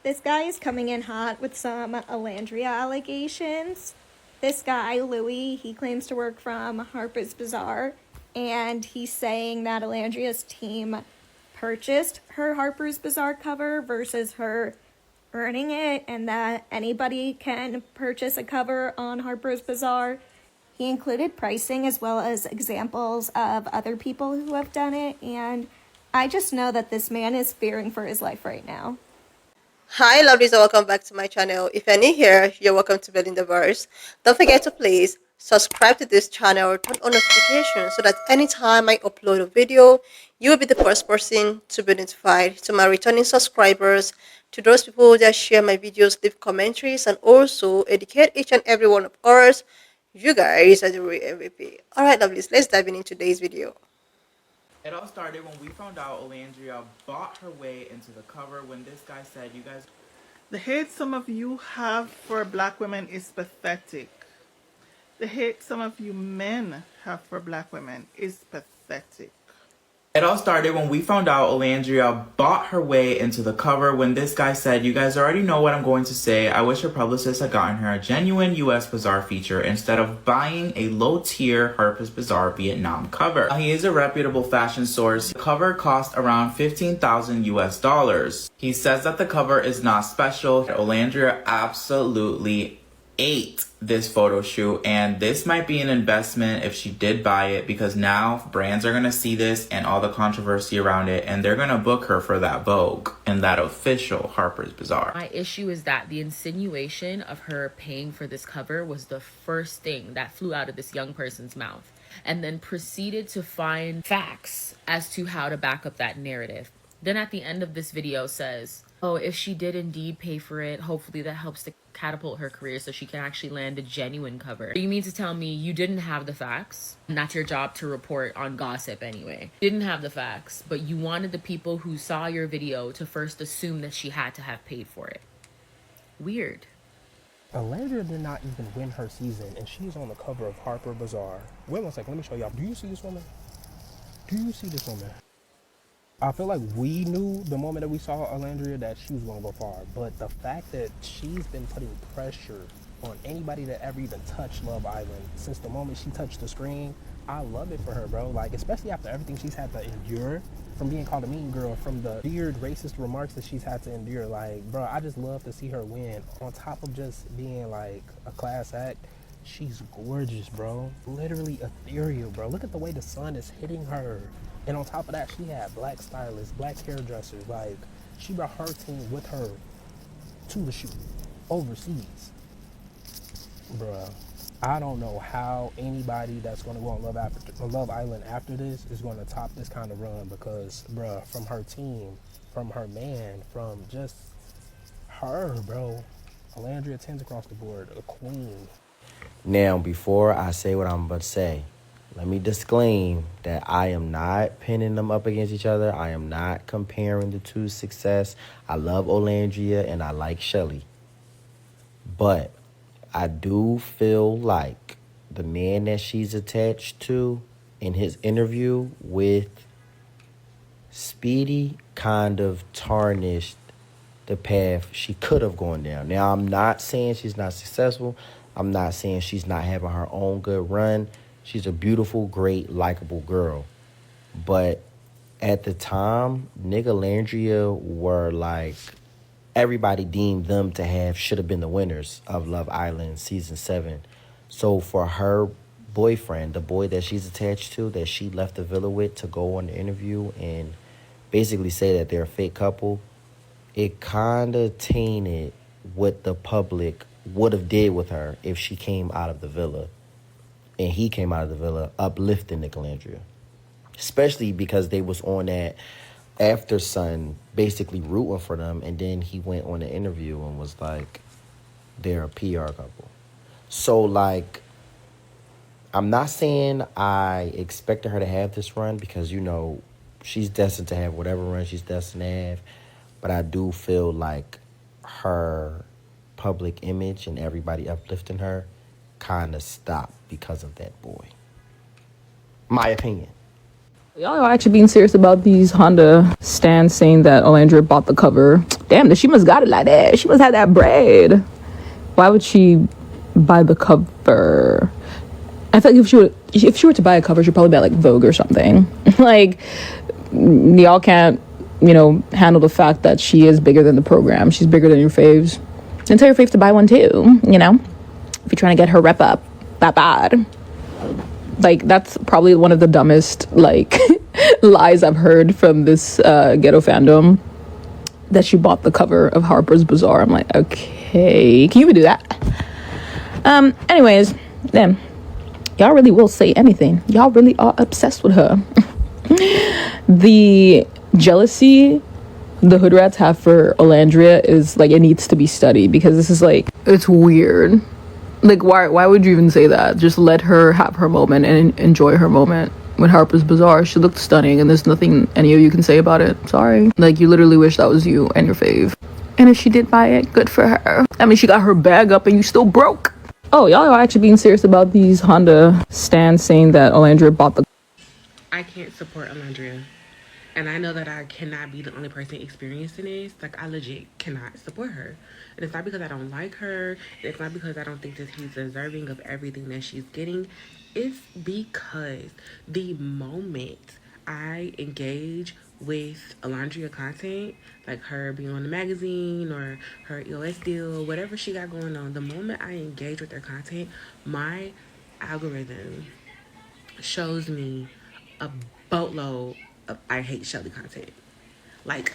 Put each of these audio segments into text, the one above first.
This guy is coming in hot with some Alandria allegations. This guy, Louis, he claims to work from Harper'S Bazaar, and he's saying that Alandria's team purchased her Harper'S Bazaar cover versus her earning it, and that anybody can purchase a cover on Harper'S Bazaar. He included pricing as well as examples of other people who have done it, and I just know that this man is fearing for his life right now. Hi lovelies and welcome back to my channel. If you're new here, you're welcome to Alandria'S. Don't forget to please subscribe to this channel, turn on notifications so that anytime I upload a video, you will be the first person to be notified. To my returning subscribers, to those people that share my videos, leave commentaries, and also educate each and every one of us, you guys are the real MVP. Alright lovelies, let's dive into today's video. It all started when we found out Alandria bought her way into the cover when this guy said, you guys... The hate some of you have for black women is pathetic. The hate some of you men have for black women is pathetic. It all started when we found out Alandria bought her way into the cover when this guy said, you guys already know what I'm going to say. I wish her publicist had gotten her a genuine US Bazaar feature instead of buying a low-tier Harper'S Bazaar Vietnam cover. He is a reputable fashion source. The cover cost around 15,000 US dollars. He says that the cover is not special. Alandria absolutely ate this photo shoot, and this might be an investment if she did buy it, because now brands are going to see this and all the controversy around it, and they're going to book her for that Vogue and that official Harper'S Bazaar. My issue is that the insinuation of her paying for this cover was the first thing that flew out of this young person's mouth, and then proceeded to find facts as to how to back up that narrative. Then at the end of this video says, oh, if she did indeed pay for it, hopefully that helps to catapult her career so she can actually land a genuine cover. You mean to tell me you didn't have the facts? Not your job to report on gossip anyway. You didn't have the facts, but you wanted the people who saw your video to first assume that she had to have paid for it. Weird. Alandria did not even win her season, and she's on the cover of Harper's Bazaar. Wait one second, let me show y'all. Do you see this woman? Do you see this woman? I feel like we knew the moment that we saw Alandria that she was going to go far, but the fact that she's been putting pressure on anybody that ever even touched Love Island since the moment she touched the screen, I love it for her, bro. Like, especially after everything she's had to endure, from being called a mean girl, from the weird racist remarks that she's had to endure. Like, bro, I just love to see her win. On top of just being like a class act, she's gorgeous, bro. Literally ethereal, bro. Look at the way the sun is hitting her. And on top of that, she had black stylists, black hairdressers. Like, she brought her team with her to the shoot overseas. Bruh, I don't know how anybody that's going to go on Love Island after this is going to top this kind of run, because, bruh, from her team, from her man, from just her, bro. Alandria 10s across the board, a queen. Now, before I say what I'm about to say, let me disclaim that I am not pinning them up against each other. I am not comparing the two's success. I love Alandria and I like Shelly. But I do feel like the man that she's attached to in his interview with Speedy kind of tarnished the path she could have gone down. Now, I'm not saying she's not successful. I'm not saying she's not having her own good run. She's a beautiful, great, likable girl. But at the time, nigga Alandria were like, everybody deemed them to have, should have been the winners of Love Island season 7. So for her boyfriend, the boy that she's attached to, that she left the villa with to go on the interview and basically say that they're a fake couple, it kind of tainted what the public would have did with her if she came out of the villa. And he came out of the villa uplifting Nick Alandria. Especially because they was on that after Sun basically rooting for them. And then he went on the interview and was like, they're a PR couple. So, like, I'm not saying I expected her to have this run, because, you know, she's destined to have whatever run she's destined to have. But I do feel like her public image and everybody uplifting her kind of stopped because of that boy. My opinion. Y'all are actually being serious about these Honda stands saying that Alandria bought the cover. Damn, she must got it like that. She must have that bread. Why would she buy the cover? I feel like if she were to buy a cover, she'd probably buy like Vogue or something. Like, y'all can't, handle the fact that she is bigger than the program. She's bigger than your faves. And tell your faves to buy one too, if you're trying to get her rep up that bad. Like, that's probably one of the dumbest, like, lies I've heard from this ghetto fandom, that she bought the cover of Harper's Bazaar. I'm like, okay, can you even do that? Anyways, then, y'all really will say anything. Y'all really are obsessed with her. The jealousy the hood rats have for Alandria is, like, it needs to be studied, because this is, like, it's weird. Like, why would you even say that? Just let her have her moment and enjoy her moment. With Harper's Bazaar, she looked stunning, and there's nothing any of you can say about it. Sorry. Like, you literally wish that was you and your fave. And if she did buy it, good for her. I mean, she got her bag up and you still broke. Oh, y'all are actually being serious about these Honda stands saying that Alandria bought the... I can't support Alandria. And I know that I cannot be the only person experiencing this. Like, I legit cannot support her. And it's not because I don't like her. It's not because I don't think that she's deserving of everything that she's getting. It's because the moment I engage with Alandria content, like her being on the magazine or her EOS deal, whatever she got going on, the moment I engage with her content, my algorithm shows me a boatload of I hate Shelly content. Like,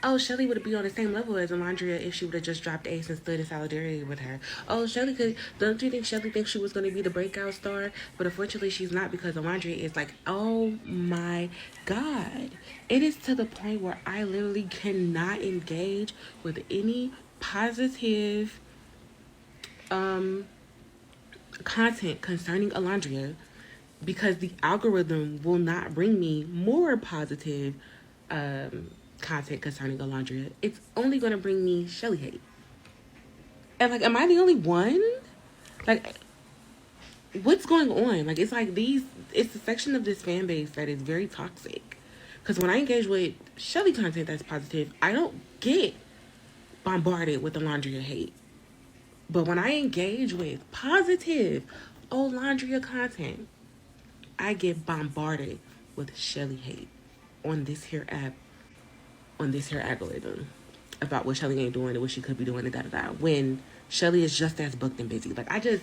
oh, Shelly would be on the same level as Alandria if she would have just dropped Ace and stood in solidarity with her. Oh, don't you think Shelly thinks she was going to be the breakout star? But unfortunately, she's not, because Alandria is like, oh my God. It is to the point where I literally cannot engage with any positive content concerning Alandria, because the algorithm will not bring me more positive content concerning Alandria. It's only going to bring me Shelly hate. And, like, am I the only one? Like, what's going on? Like, it's a section of this fan base that is very toxic. Because when I engage with Shelly content that's positive, I don't get bombarded with Alandria hate. But when I engage with positive Alandria content, I get bombarded with Shelly hate on this here app, on this here algorithm, about what Shelly ain't doing and what she could be doing and da-da-da, when Shelly is just as booked and busy. Like, I just...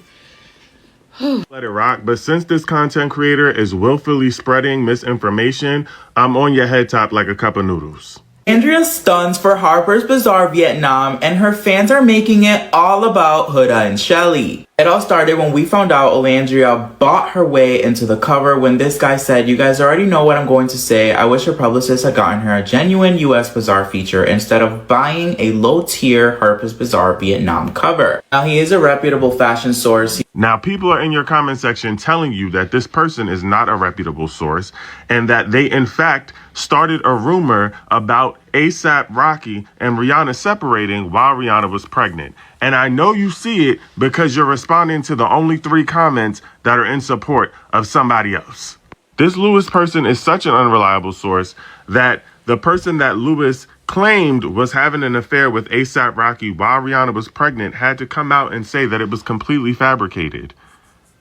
Let it rock. But since this content creator is willfully spreading misinformation, I'm on your head top like a cup of noodles. Alandria stuns for Harper's Bazaar Vietnam, and her fans are making it all about Huda and Shelly. It all started when we found out Alandria bought her way into the cover when this guy said, "You guys already know what I'm going to say. I wish her publicist had gotten her a genuine US Bazaar feature instead of buying a low-tier Harper's Bazaar Vietnam cover." Now, he is a reputable fashion source. Now, people are in your comment section telling you that this person is not a reputable source and that they, in fact, started a rumor about A$AP Rocky and Rihanna separating while Rihanna was pregnant. And I know you see it because you're responding to the only 3 comments that are in support of somebody else. This Lewis person is such an unreliable source that the person that Lewis claimed was having an affair with A$AP Rocky while Rihanna was pregnant had to come out and say that it was completely fabricated,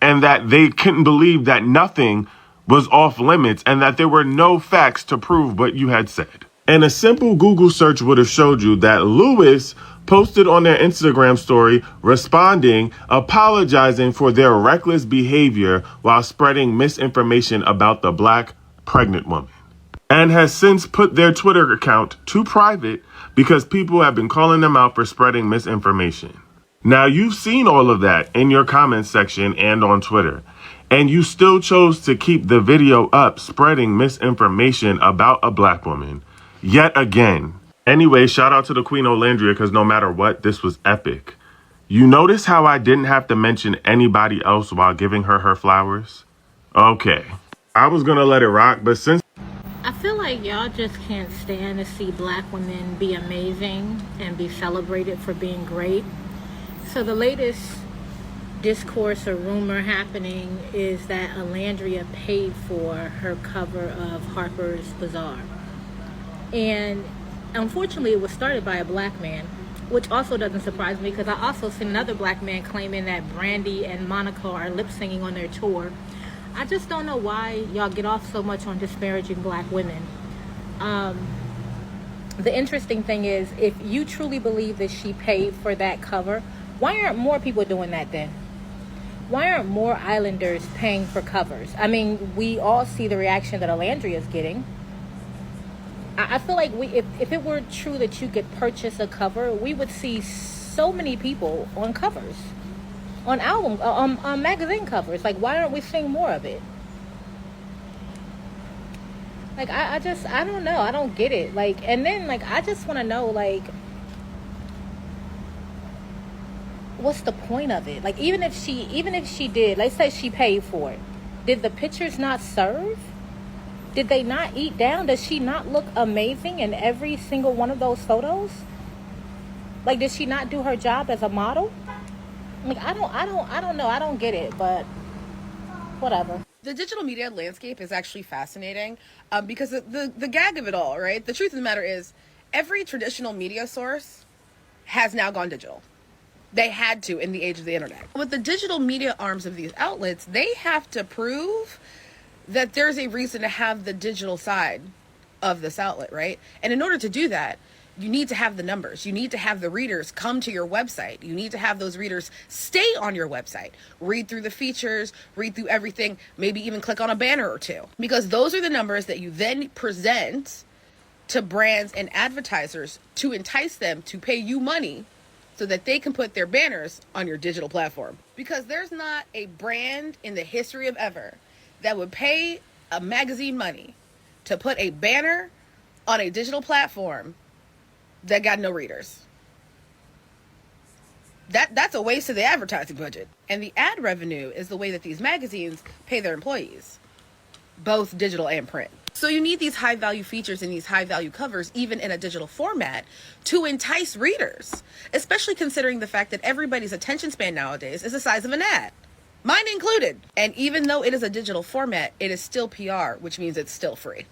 and that they couldn't believe that nothing was off limits and that there were no facts to prove what you had said. And a simple Google search would have showed you that Lewis posted on their Instagram story responding, apologizing for their reckless behavior while spreading misinformation about the Black pregnant woman, and has since put their Twitter account to private because people have been calling them out for spreading misinformation. Now, you've seen all of that in your comments section and on Twitter, and you still chose to keep the video up spreading misinformation about a Black woman yet again. Anyway, shout out to the Queen Alandria, because no matter what, this was epic. You notice how I didn't have to mention anybody else while giving her her flowers? Okay, I was gonna let it rock, but since I feel like y'all just can't stand to see Black women be amazing and be celebrated for being great. So the latest discourse or rumor happening is that Alandria paid for her cover of Harper's Bazaar. And unfortunately, it was started by a black man, which also doesn't surprise me because I also seen another black man claiming that Brandy and Monica are lip singing on their tour. I just don't know why y'all get off so much on disparaging black women. The interesting thing is, if you truly believe that she paid for that cover, why aren't more people doing that then? Why aren't more Islanders paying for covers? I mean, we all see the reaction that Alandria'S getting. I feel like if it were true that you could purchase a cover, we would see so many people on covers, on album, on magazine covers. Like, why aren't we seeing more of it? Like, I don't know. I don't get it. Like, and then, like, I just want to know, like, what's the point of it? Like, even if she did, let's say she paid for it, did the pictures not serve? Did they not eat down? Does she not look amazing in every single one of those photos? Like, did she not do her job as a model? Like, I don't know. I don't get it, but whatever. The digital media landscape is actually fascinating because the gag of it all, right? The truth of the matter is every traditional media source has now gone digital. They had to in the age of the internet. With the digital media arms of these outlets, they have to prove that there's a reason to have the digital side of this outlet, right? And in order to do that, you need to have the numbers. You need to have the readers come to your website. You need to have those readers stay on your website, read through the features, read through everything, maybe even click on a banner or two. Because those are the numbers that you then present to brands and advertisers to entice them to pay you money so that they can put their banners on your digital platform. Because there's not a brand in the history of ever that would pay a magazine money to put a banner on a digital platform that got no readers. That's a waste of the advertising budget. And the ad revenue is the way that these magazines pay their employees, both digital and print. So you need these high value features and these high value covers, even in a digital format, to entice readers, especially considering the fact that everybody's attention span nowadays is the size of an ad. Mine included. And even though it is a digital format, it is still PR, which means it's still free.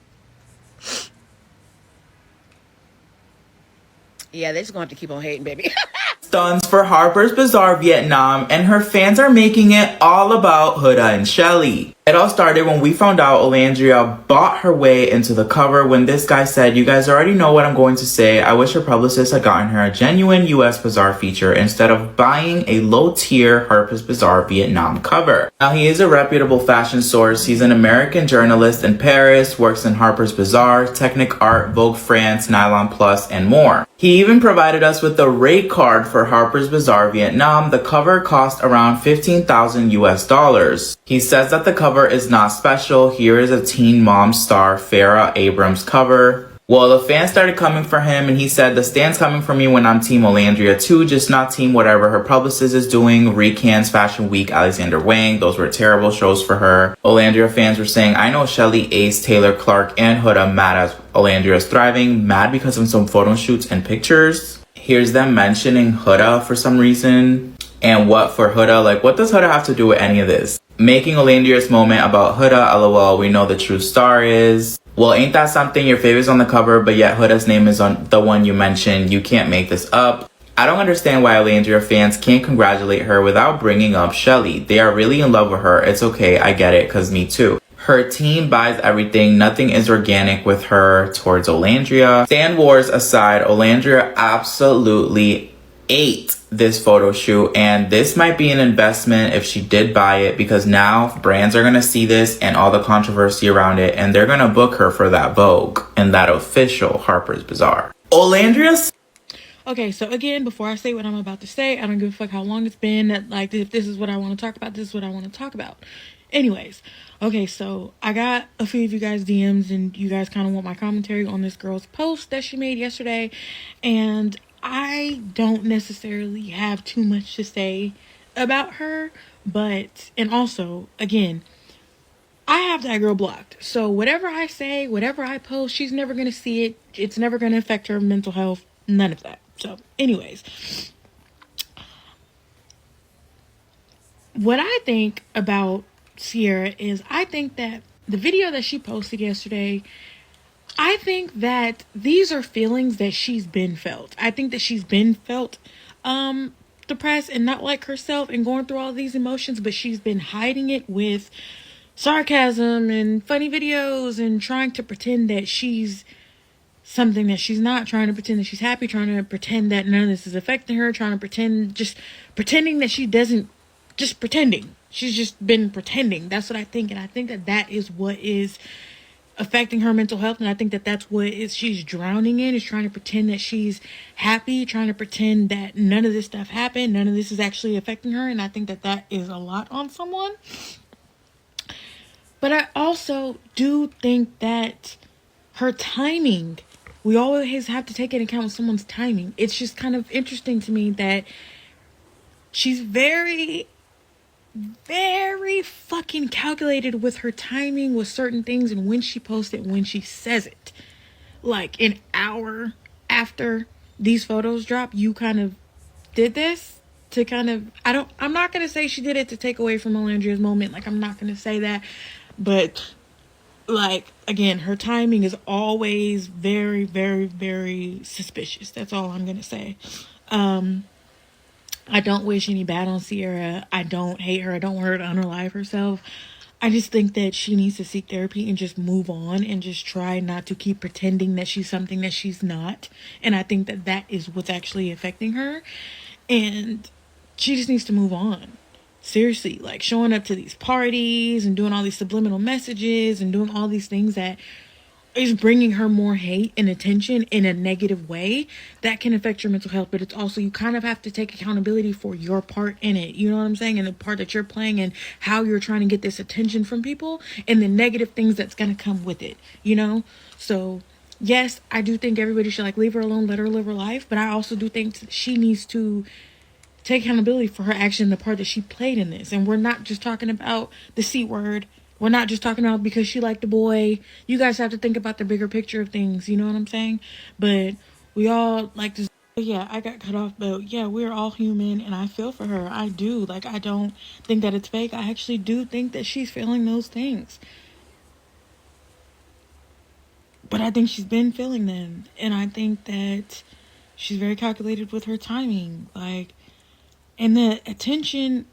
Yeah, they're just going to have to keep on hating, baby. Stunts for Harper's Bazaar Vietnam, and her fans are making it all about Huda and Shelly. It all started when we found out Alandria bought her way into the cover when this guy said, "You guys already know what I'm going to say. I wish her publicist had gotten her a genuine US Bazaar feature instead of buying a low-tier Harper's Bazaar Vietnam cover." Now, he is a reputable fashion source. He's an American journalist in Paris, works in Harper's Bazaar, Technic Art, Vogue France, Nylon Plus, and more. He even provided us with the rate card for Harper's Bazaar Vietnam. The cover cost around $15,000 US. He says that the cover is not special. Here is a teen mom star Farrah Abrams cover. Well, the fans started coming for him, and he said, "The stand's coming for me when I'm Team Alandria too, just not Team whatever her publicist is doing. Cannes Fashion Week, Alexander Wang, those were terrible shows for her." Alandria fans were saying, "I know Shelly, Ace, Taylor, Clark, and Huda mad as Alandria is thriving, mad because of some photo shoots and pictures." Here's them mentioning Huda for some reason. And what for Huda? Like, what does Huda have to do with any of this? Making Alandria's moment about Huda, lol, we know the true star is. Well, ain't that something? Your favorite's on the cover, but yet Huda's name is on the one you mentioned. You can't make this up. I don't understand why Alandria fans can't congratulate her without bringing up Shelly. They are really in love with her. It's okay, I get it, cause me too. Her team buys everything. Nothing is organic with her towards Alandria. Stan Wars aside, Alandria absolutely ate this photo shoot, and this might be an investment if she did buy it, because now brands are gonna see this and all the controversy around it, and they're gonna book her for that Vogue and that official Harper's Bazaar. Alandria. Okay, so again, before I say what I'm about to say, I don't give a fuck how long it's been. Like, if this is what I want to talk about, this is what I want to talk about. Anyways, okay, so I got a few of you guys DMs, and you guys kind of want my commentary on this girl's post that she made yesterday, and I don't necessarily have too much to say about her, but, and also, again, I have that girl blocked. So whatever I say, whatever I post, she's never going to see it. It's never going to affect her mental health. None of that. So anyways, what I think about Sierra is I think that the video that she posted yesterday, I think that these are feelings that she's been felt. I think that she's been felt depressed and not like herself and going through all these emotions, but she's been hiding it with sarcasm and funny videos and trying to pretend that she's something that she's not, trying to pretend that she's happy, trying to pretend that none of this is affecting her, trying to pretend, just pretending that she doesn't, just pretending. She's just been pretending. That's what I think. And I think that that is what is affecting her mental health. And I think that that's what is she's drowning in, is trying to pretend that she's happy, trying to pretend that none of this stuff happened, none of this is actually affecting her. And I think that that is a lot on someone. But I also do think that her timing, we always have to take into account someone's timing. It's just kind of interesting to me that she's very, very fucking calculated with her timing with certain things and when she posts it and when she says it. Like an hour after these photos drop, you kind of did this to kind of, I'm not going to say she did it to take away from Alandria'S moment. Like, I'm not going to say that. But, like, again, her timing is always very, very, very suspicious. That's all I'm going to say. I don't wish any bad on Sierra. I don't hate her. I don't want her to unalive herself. I just think that she needs to seek therapy and just move on and just try not to keep pretending that she's something that she's not. And I think that that is what's actually affecting her. And she just needs to move on. Seriously, like showing up to these parties and doing all these subliminal messages and doing all these things that is bringing her more hate and attention in a negative way, that can affect your mental health. But it's also, you kind of have to take accountability for your part in it. You know what I'm saying? And the part that you're playing and how you're trying to get this attention from people and the negative things that's going to come with it, you know? So yes, I do think everybody should like leave her alone, let her live her life. But I also do think she needs to take accountability for her action, the part that she played in this. And we're not just talking about the C word. We're not just talking about because she liked a boy. You guys have to think about the bigger picture of things. You know what I'm saying? But we all like to, yeah, I got cut off, but yeah, we're all human and I feel for her. I do. Like, I don't think that it's fake. I actually do think that she's feeling those things. But I think she's been feeling them. And I think that she's very calculated with her timing. Like, and the attention,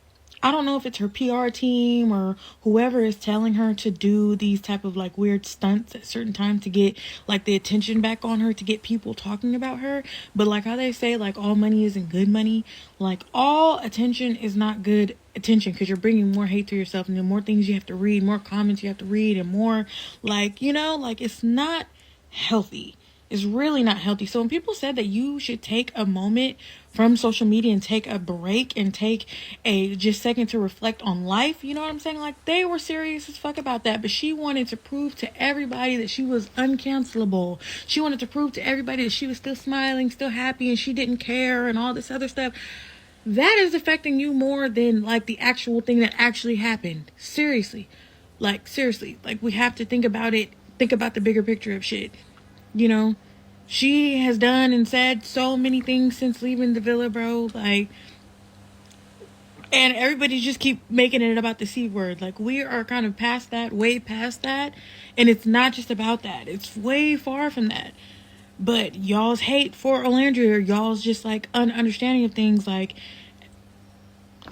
I don't know if it's her PR team or whoever is telling her to do these type of like weird stunts at certain times to get like the attention back on her, to get people talking about her. But like how they say, like all money isn't good money. Like all attention is not good attention, because you're bringing more hate to yourself and the more things you have to read, more comments you have to read, and more like, you know, like it's not healthy. It's really not healthy. So when people said that you should take a moment from social media and take a break and take a just second to reflect on life, you know what I'm saying? Like, they were serious as fuck about that. But she wanted to prove to everybody that she was uncancelable. She wanted to prove to everybody that she was still smiling, still happy, and she didn't care and all this other stuff. That is affecting you more than like the actual thing that actually happened. Seriously. Like, seriously. Like, we have to think about it. Think about the bigger picture of shit. You know, she has done and said so many things since leaving the villa, bro. Like, and everybody just keep making it about the C word. Like, we are kind of past that, way past that. And it's not just about that. It's way far from that. But y'all's hate for Alandria, y'all's just like understanding of things, like,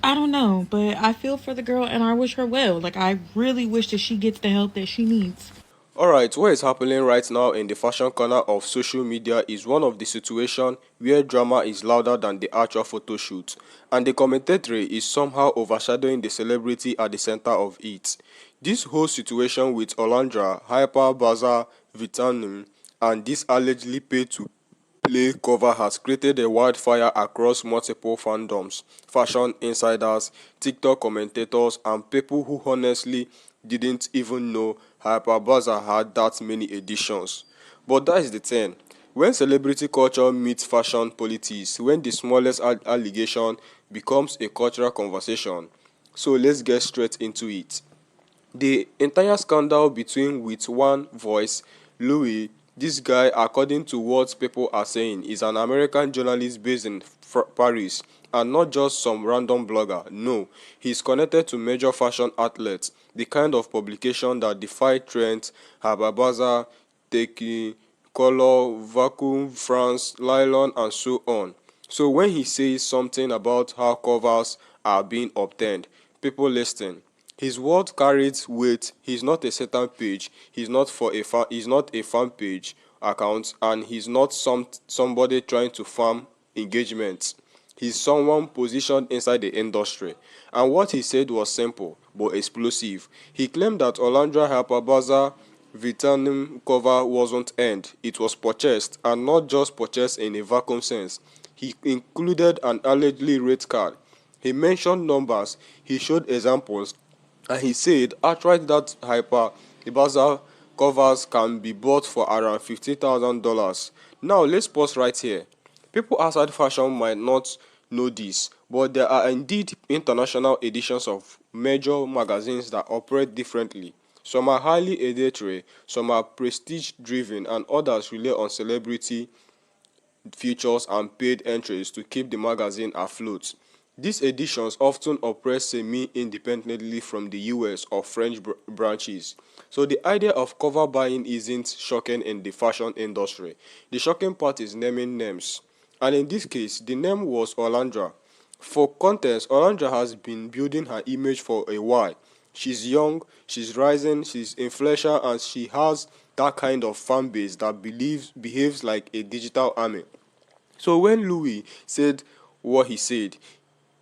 I don't know. But I feel for the girl and I wish her well. Like, I really wish that she gets the help that she needs. Alright, what is happening right now in the fashion corner of social media is one of the situations where drama is louder than the actual photo shoot, and the commentary is somehow overshadowing the celebrity at the center of it. This whole situation with Alandria, Hyper, Bazaar, Vitamin, and this allegedly paid to play cover has created a wildfire across multiple fandoms, fashion insiders, TikTok commentators, and people who honestly didn't even know Harper'S had that many editions. But that is the thing. When celebrity culture meets fashion politics, when the smallest allegation becomes a cultural conversation. So let's get straight into it. The entire scandal between with one voice, Louis, this guy, according to what people are saying, is an American journalist based in Paris, and not just some random blogger. No, he's connected to major fashion outlets, the kind of publication that defy trends, Bazaar, Teki, Color, Vacuum, France, Nylon, and so on. So when he says something about how covers are being obtained, people listen. His word carries weight. He's not a certain page. He's not for a he's not a fan page account, and he's not somebody trying to farm engagements. He's someone positioned inside the industry. And what he said was simple but explosive. He claimed that Harper'S Vitamin cover wasn't earned, it was purchased, and not just purchased in a vacuum sense. He included an allegedly rate card. He mentioned numbers, he showed examples, and he said outright that the Bazaar covers can be bought for around $50,000. Now let's pause right here. People outside fashion might not know this, but there are indeed international editions of major magazines that operate differently. Some are highly editatory, some are prestige driven, and others rely on celebrity features and paid entries to keep the magazine afloat. These editions often operate semi-independently from the US or French branches. So the idea of cover buying isn't shocking in the fashion industry. The shocking part is naming names. And in this case, the name was Alandria. For context, Alandria has been building her image for a while. She's young, she's rising, she's influential, and she has that kind of fan base that behaves like a digital army. So when Louis said what he said,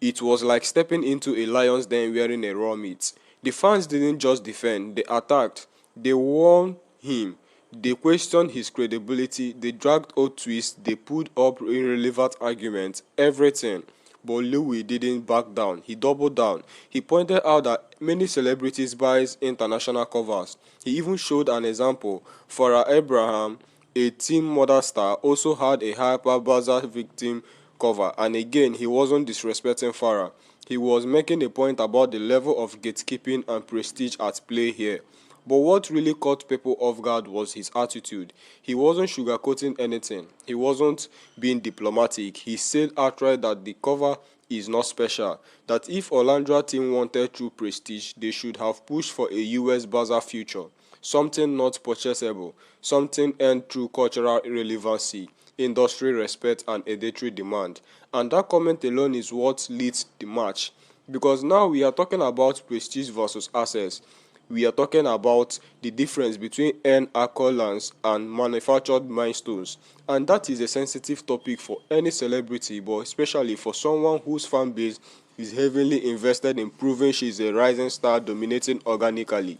it was like stepping into a lion's den wearing a raw meat. The fans didn't just defend, they attacked. They warned him. They questioned his credibility. They dragged out twists. They put up irrelevant arguments. Everything. But Louis didn't back down. He doubled down. He pointed out that many celebrities buy international covers. He even showed an example. Farrah Abraham, a teen model star, also had a Bazaar victim cover, and again he wasn't disrespecting Farrah. He was making a point about the level of gatekeeping and prestige at play here. But what really caught people off guard was his attitude. He wasn't sugarcoating anything. He wasn't being diplomatic. He said outright that the cover is not special, that if Alandria team wanted true prestige, they should have pushed for a US Bazaar future, something not purchasable, something earned through cultural relevancy, industry respect, and editorial demand. And that comment alone is what leads the match. Because now we are talking about prestige versus access. We are talking about the difference between earned accolades and manufactured milestones. And that is a sensitive topic for any celebrity, but especially for someone whose fan base is heavily invested in proving she is a rising star dominating organically.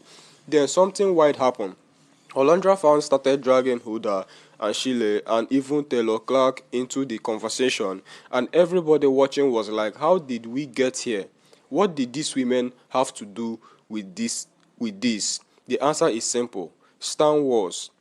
Then something wild happened. Alandria fans started dragging Huda and Shile and even Taylor Clark into the conversation, and everybody watching was like, how did we get here? What did these women have to do with this? The answer is simple. Stan Wars.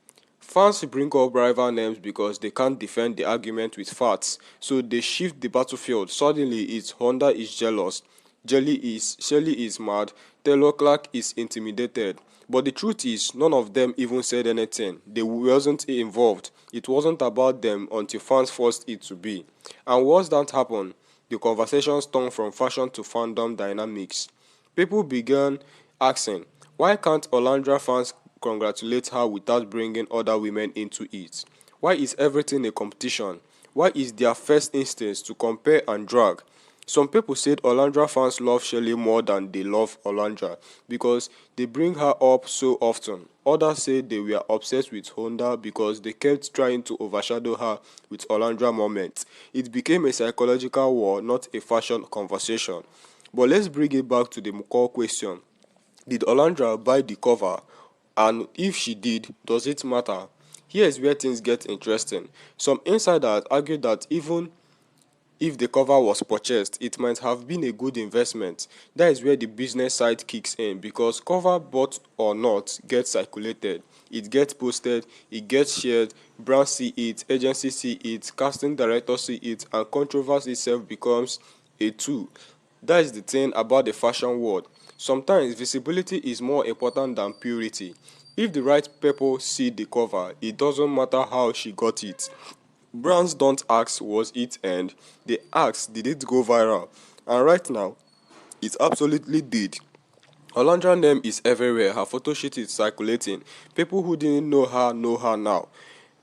Fans bring up rival names because they can't defend the argument with facts, so they shift the battlefield. Suddenly, it's Honda is jealous, Shelly is mad, Taylor Clark is intimidated. But the truth is, none of them even said anything. They wasn't involved. It wasn't about them until fans forced it to be. And once that happened, the conversations turned from fashion to fandom dynamics. People began asking, why can't Alandria fans congratulate her without bringing other women into it? Why is everything a competition? Why is their first instinct to compare and drag? Some people said Alandria fans love Shelley more than they love Alandria because they bring her up so often. Others said they were obsessed with Honda because they kept trying to overshadow her with Alandria moments. It became a psychological war, not a fashion conversation. But let's bring it back to the core question. Did Alandria buy the cover? And if she did, does it matter? Here's where things get interesting. Some insiders argue that even if the cover was purchased, it might have been a good investment. That is where the business side kicks in, because cover bought or not gets circulated. It gets posted, it gets shared, brands see it, agencies see it, casting directors see it, and controversy itself becomes a tool. That is the thing about the fashion world. Sometimes visibility is more important than purity. If the right people see the cover, it doesn't matter how she got it. Brands don't ask was it earned, they ask did it go viral. And right now, it absolutely did. Alandra name is everywhere. Her photo shoot is circulating. People who didn't know her now.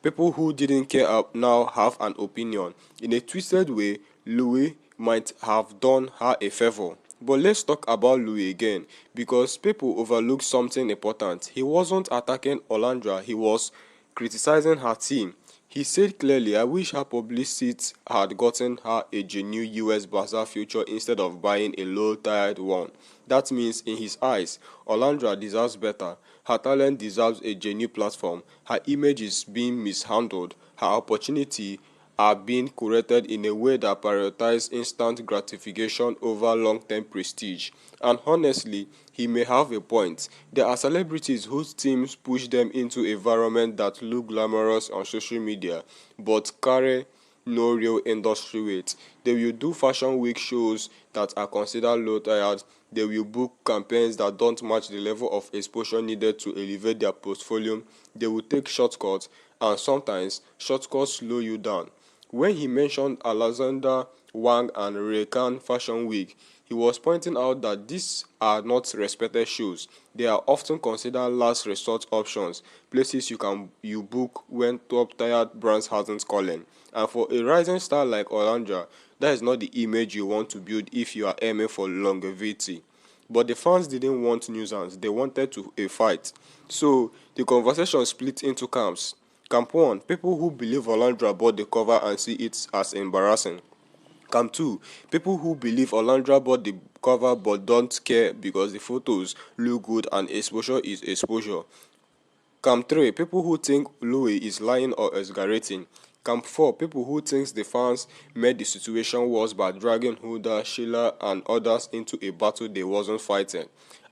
People who didn't care now have an opinion. In a twisted way, Louis might have done her a favor. But let's talk about Louis again, because people overlook something important. He wasn't attacking Alandra, he was criticizing her team. He said clearly, I wish her publicist had gotten her a genuine US Bazaar future instead of buying a low-tired one. That means, in his eyes, Alandra deserves better. Her talent deserves a genuine platform. Her image is being mishandled. Her opportunity are being curated in a way that prioritizes instant gratification over long-term prestige. And honestly, he may have a point. There are celebrities whose teams push them into environments that look glamorous on social media, but carry no real industry weight. They will do fashion week shows that are considered low tired. They will book campaigns that don't match the level of exposure needed to elevate their portfolio. They will take shortcuts, and sometimes shortcuts slow you down. When he mentioned Alexander Wang and Raycan Fashion Week, he was pointing out that these are not respected shows. They are often considered last resort options, places you book when top-tier brands hasn't calling. And for a rising star like Alandra, that is not the image you want to build if you are aiming for longevity. But the fans didn't want nuisance, they wanted a fight. So the conversation split into camps. Camp 1, people who believe Alandra bought the cover and see it as embarrassing. Camp 2, people who believe Alandra bought the cover but don't care because the photos look good and exposure is exposure. Camp 3, people who think Louis is lying or exaggerating. Camp 4, people who think the fans made the situation worse by dragging Huda, Sheila and others into a battle they wasn't fighting.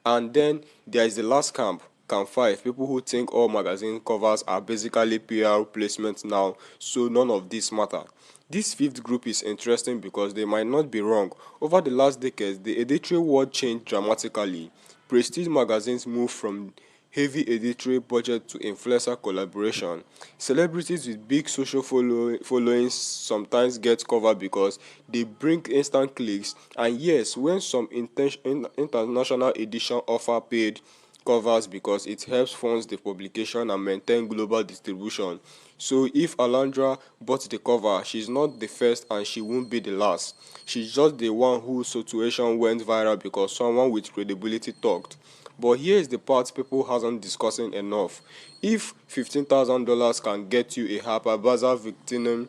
And then there is the last camp, Camp 5, people who think all magazine covers are basically PR placements now, so none of this matter. This fifth group is interesting because they might not be wrong. Over the last decades, the editorial world changed dramatically. Prestige magazines moved from heavy editorial budget to influencer collaboration. Celebrities with big social followings sometimes get covered because they bring instant clicks, and yes, when some international edition offer paid covers because it helps fund the publication and maintain global distribution. So if Alandra bought the cover, she's not the first and she won't be the last. She's just the one whose situation went viral because someone with credibility talked. But here is the part people hasn't discussing enough. If $15,000 can get you a Harper'S Bazaar victim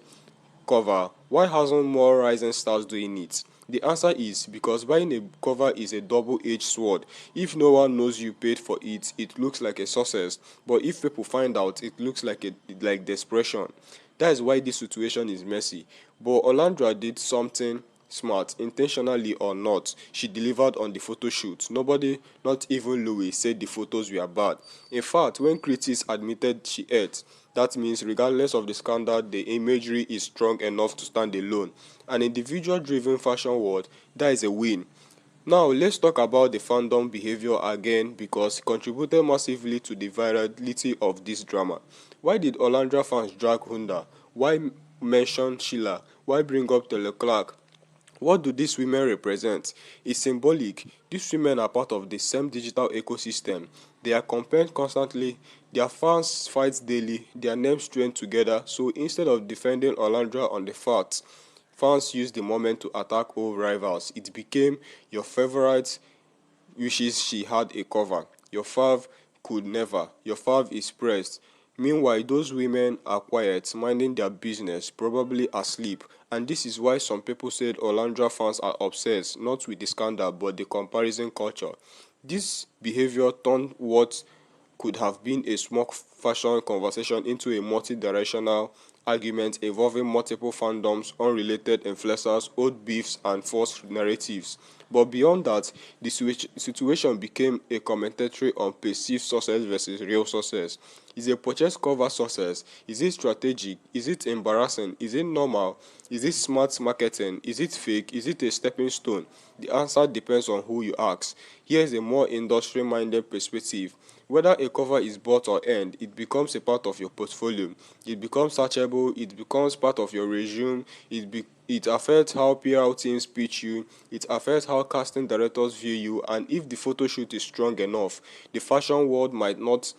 cover, why hasn't more rising stars doing it? The answer is because buying a cover is a double-edged sword. If no one knows you paid for it, it looks like a success. But if people find out, it looks like desperation. That is why this situation is messy. But Olandra did something smart, intentionally or not. She delivered on the photo shoot. Nobody, not even Louis, said the photos were bad. In fact, when critics admitted she ate, that means regardless of the scandal, the imagery is strong enough to stand alone. An individual-driven fashion world, that is a win. Now, let's talk about the fandom behavior again because it contributed massively to the virality of this drama. Why did Olandra fans drag Hunda? Why mention Sheila? Why bring up the Leclerc? What do these women represent? It's symbolic. These women are part of the same digital ecosystem. They are compared constantly. Their fans fight daily. Their names train together. So instead of defending Olandra on the facts, fans use the moment to attack old rivals. It became your favorite wishes she had a cover. Your fav could never. Your fav is pressed. Meanwhile, those women are quiet, minding their business, probably asleep. And this is why some people said Olandra fans are obsessed, not with the scandal, but the comparison culture. This behavior turned what could have been a small fashion conversation into a multi-directional argument involving multiple fandoms, unrelated influencers, old beefs, and false narratives. But beyond that, the situation became a commentary on perceived success versus real success. Is a purchase cover success? Is it strategic? Is it embarrassing? Is it normal? Is it smart marketing? Is it fake? Is it a stepping stone? The answer depends on who you ask. Here's a more industry-minded perspective. Whether a cover is bought or earned, it becomes a part of your portfolio. It becomes searchable. It becomes part of your resume. It affects how PR teams pitch you. It affects how casting directors view you. And if the photo shoot is strong enough, the fashion world might not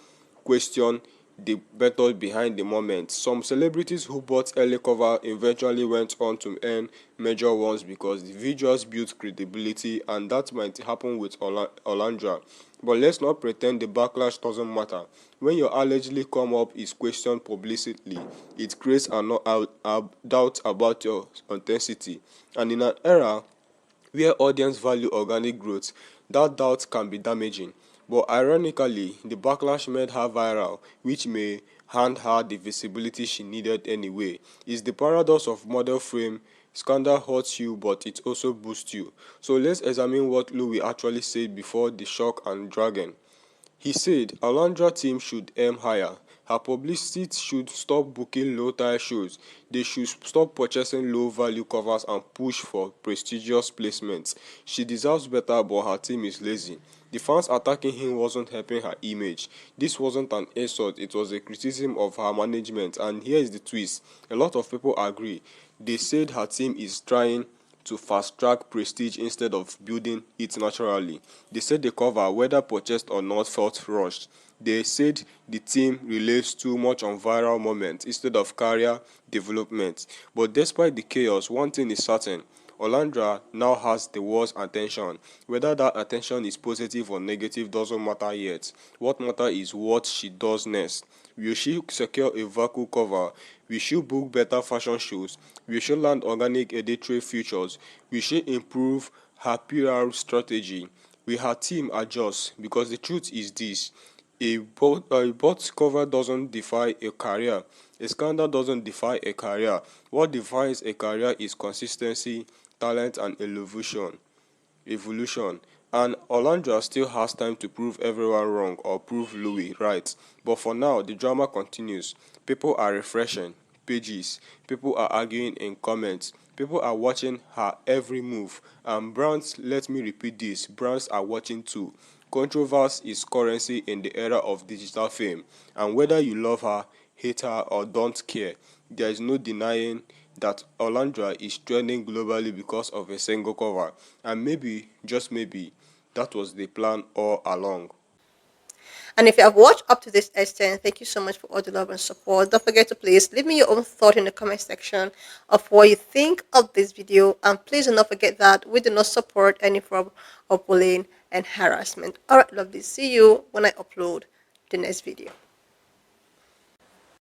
question the method behind the moment. Some celebrities who bought early cover eventually went on to earn major ones because the visuals built credibility, and that might happen with Alandria. But let's not pretend the backlash doesn't matter. When your allegedly come up is questioned publicly, it creates a doubt about your authenticity. And in an era where audience value organic growth, that doubt can be damaging. But ironically, the backlash made her viral, which may hand her the visibility she needed anyway. It's the paradox of model fame. Scandal hurts you, but it also boosts you. So let's examine what Louis actually said before the shock and dragon. He said Alandra team should aim higher. Her publicist should stop booking low-tier shows. They should stop purchasing low-value covers and push for prestigious placements. She deserves better, but her team is lazy. The fans attacking him wasn't helping her image. This wasn't an insult, it was a criticism of her management. And here is the twist. A lot of people agree. They said her team is trying to fast-track prestige instead of building it naturally. They said the cover, whether purchased or not, felt rushed. They said the team relies too much on viral moments instead of career development. But despite the chaos, one thing is certain. Alandra now has the world's attention. Whether that attention is positive or negative doesn't matter yet. What matters is what she does next. Will she secure a vacuum cover? Will she book better fashion shows? Will she land organic editorial features? Will she improve her PR strategy? Will her team adjust? Because the truth is this. A bot cover doesn't define a career. A scandal doesn't define a career. What defines a career is consistency, talent, and evolution. And Orlando still has time to prove everyone wrong or prove Louis right. But for now, the drama continues. People are refreshing pages. People are arguing in comments. People are watching her every move. And brands, let me repeat this, brands are watching too. Controversy is currency in the era of digital fame. And whether you love her, hate her, or don't care, there is no denying that Alandria is trending globally because of a single cover. And maybe, just maybe, that was the plan all along. And if you have watched up to this extent, thank you so much for all the love and support. Don't forget to please leave me your own thought in the comment section of what you think of this video. And please do not forget that we do not support any form of bullying and harassment. Alright, lovely. See you when I upload the next video.